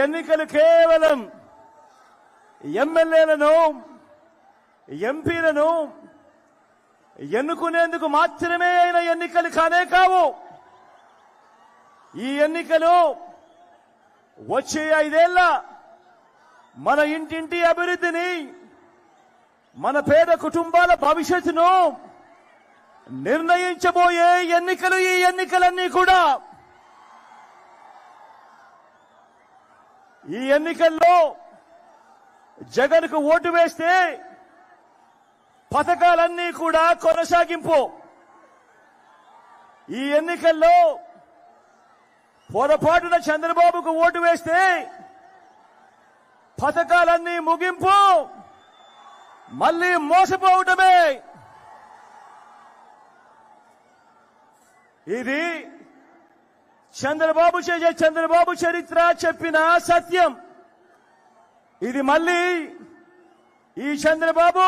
ఎన్నికలు కేవలం ఎమ్మెల్యేలను ఎంపీలను ఎన్నుకునేందుకు మాత్రమే అయిన ఎన్నికలు కానే కావు. ఈ ఎన్నికలు వచ్చే 5 ఏళ్ల మన ఇంటింటి అభివృద్ధిని, మన పేద కుటుంబాల భవిష్యత్తును నిర్ణయించబోయే ఎన్నికలు. ఈ ఎన్నికలన్నీ కూడా ఈ ఎన్నికల్లో జగన్కు ఓటు వేస్తే పథకాలన్నీ కూడా కొనసాగింపు. ఈ ఎన్నికల్లో పొరపాటున చంద్రబాబుకు ఓటు వేస్తే పథకాలన్నీ ముగింపు, మళ్లీ మోసపోవటమే. ఇది చంద్రబాబు చరిత్ర చెప్పిన సత్యం. ఇది మళ్లీ ఈ చంద్రబాబు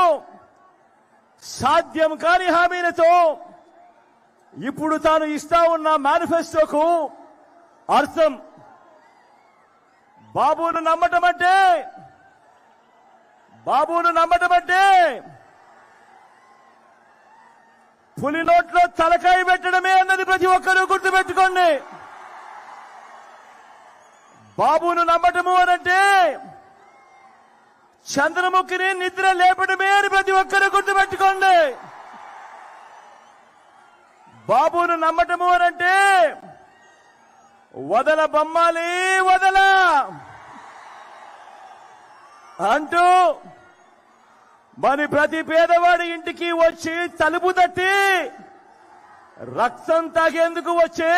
సాధ్యం కాని హామీలతో ఇప్పుడు తాను ఇస్తా ఉన్న మేనిఫెస్టోకు అర్థం. బాబును నమ్మటం అంటే పులి నోట్లో తలకాయ పెట్టడమే అన్నది ప్రతి ఒక్కరూ గుర్తుపెట్టుకోండి. బాబును నమ్మటము అనంటే చంద్రముఖిని నిద్ర లేపడమే అని ప్రతి ఒక్కరూ గుర్తుపెట్టుకోండి. బాబును నమ్మటము అనంటే వదల బొమ్మాలి వదల అంటూ మరి ప్రతి పేదవాడి ఇంటికి వచ్చి తలుపు తట్టి రక్తం తాగేందుకు వచ్చే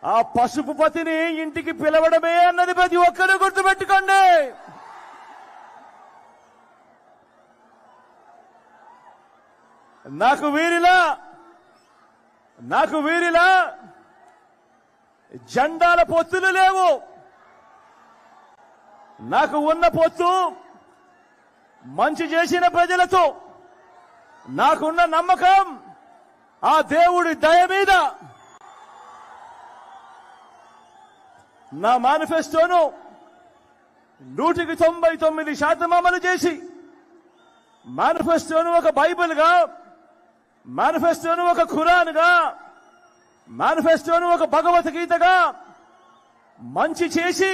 ఆ పసుపు పతిని ఇంటికి పిలవడమే అన్నది ప్రతి ఒక్కరూ గుర్తుపెట్టుకోండి. నాకు వీరిలా జెండాల పొత్తులు లేవు. నాకు ఉన్న పొత్తు మంచి చేసిన ప్రజలతో. నాకున్న నమ్మకం ఆ దేవుడి దయ మీద. నా మేనిఫెస్టోను 99% అమలు చేసి, మేనిఫెస్టోను ఒక బైబిల్ గా, మేనిఫెస్టోను ఒక ఖురాన్ గా, మేనిఫెస్టోను ఒక భగవద్గీతగా మంచి చేసి,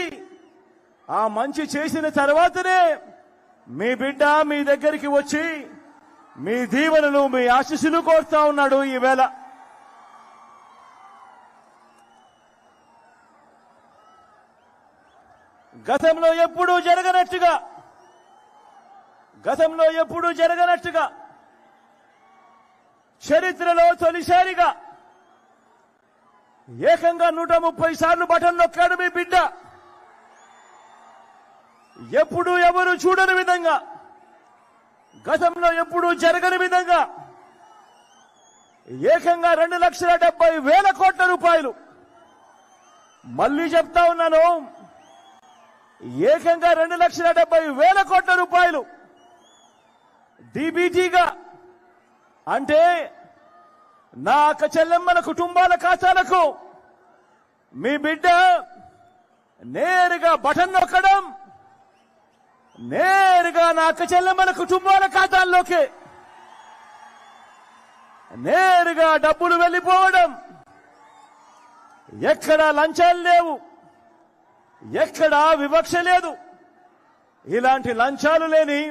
ఆ మంచి చేసిన తర్వాతనే మీ బిడ్డ మీ దగ్గరికి వచ్చి మీ దీవెనలు, మీ ఆశీస్సులు కోరుతా ఉన్నాడు. ఈవేళ గతంలో ఎప్పుడూ జరగనట్టుగా చరిత్రలో తొలిసారిగా ఏకంగా 130 సార్లు బటన్ నొక్కాడు మీ బిడ్డ. ఎప్పుడు ఎవరు చూడని విధంగా, గతంలో ఎప్పుడూ జరగని విధంగా ఏకంగా 2,70,000 కోట్ల రూపాయలు. మళ్లీ చెప్తా ఉన్నాను, ఏకంగా 2,70,000 కోట్ల రూపాయలు డీబీటీగా, అంటే నా అక్క చెల్లెమ్మల కుటుంబాల ఖాతాలకు మీ బిడ్డ నేరుగా బటన్ నొక్కడం, నేరుగా నా అక్క చెల్లెమ్మల కుటుంబాల ఖాతాల్లోకి నేరుగా డబ్బులు వెళ్లిపోవడం. ఎక్కడా లంచాలు లేవు, ఎక్కడా వివక్ష లేదు. ఇలాంటి లంచాలు లేని,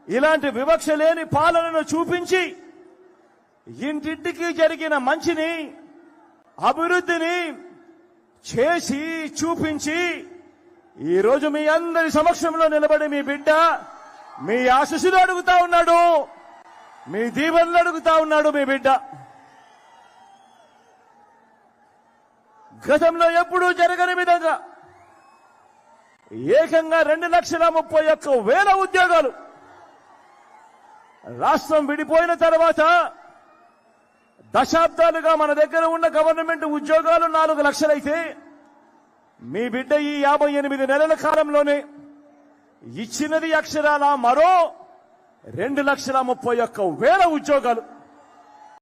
ఇలాంటి వివక్ష లేని పాలనను చూపించి, ఇంటింటికి జరిగిన మంచిని, అభివృద్ధిని చేసి చూపించి, ఈ రోజు మీ అందరి సమక్షంలో నిలబడి మీ బిడ్డ మీ ఆశీస్సులు అడుగుతా ఉన్నాడు, మీ దీవెనలు అడుగుతా ఉన్నాడు మీ బిడ్డ. గతంలో ఎప్పుడూ జరగని విధంగా ఏకంగా 2,31,000 ఉద్యోగాలు. రాష్ట్రం విడిపోయిన తర్వాత దశాబ్దాలుగా మన దగ్గర ఉన్న గవర్నమెంట్ ఉద్యోగాలు 4 లక్షలైతే, మీ బిడ్డ ఈ 58 నెలల కాలంలోనే ఇచ్చినది అక్షరాల మరో 2,31,000 ఉద్యోగాలు.